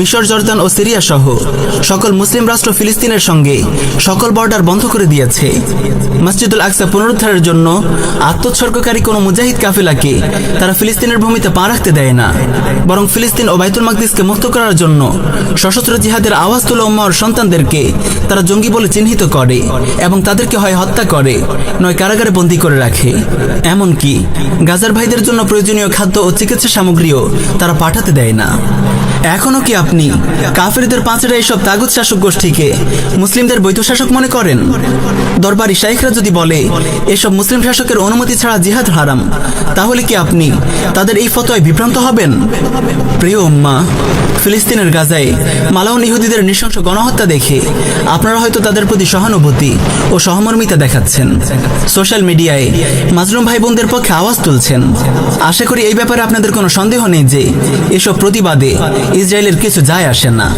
মিশর, জর্দান ও সিরিয়া সহ সকল মুসলিম রাষ্ট্র ফিলিস্তিনের সঙ্গে সকল বর্ডার বন্ধ করে দিয়েছে। মসজিদুল আকসা পুনরুদ্ধারের জন্য আত্মোৎসর্গকারী কোনো মুজাহিদ কাফেলাকে তারা ফিলিস্তিনের ভূমিতে পা রাখতে দেয় না, বরং ফিলিস্তিন ও বাইতুল মাকদিসকে মুক্ত করার জন্য সশস্ত্র জিহাদের আওয়াজ তোলা উম্মাহর সন্তানদেরকে তারা জঙ্গি বলে চিহ্নিত করে এবং তাদেরকে হয় হত্যা করে নয় কারাগারে বন্দী করে রাখে। এমনকি গাজার ভাইদের জন্য প্রয়োজনীয় খাদ্য ও চিকিৎসা সামগ্রীও তারা পাঠাতে দেয় না। এখনো কি আপনি কাফেরদের পাঁচেরা এইসব তাগুত শাসক গোষ্ঠীকে মুসলিমদের বৈধ শাসক মনে করেন? দরবারি শাইখরা যদি বলে এসব মুসলিম শাসকের অনুমতি ছাড়া জিহাদ হারাম, তাহলে কি আপনি তাদের এই ফতোয়ায় বিভ্রান্ত হবেন? প্রিয় উম্মাহ, ফিলিস্তিনের গাজায় মালাউন ইহুদিদের নৃশংস গণহত্যা দেখে আপনারা হয়তো তাদের প্রতি সহানুভূতি ও সহমর্মিতা দেখাচ্ছেন, সোশ্যাল মিডিয়ায় মাজলুম ভাই বোনদের পক্ষে আওয়াজ তুলছেন। আশা করি এই ব্যাপারে আপনাদের কোনো সন্দেহ নেই যে এসব প্রতিবাদে ইসরায়েলের কিছু যায় আসে না।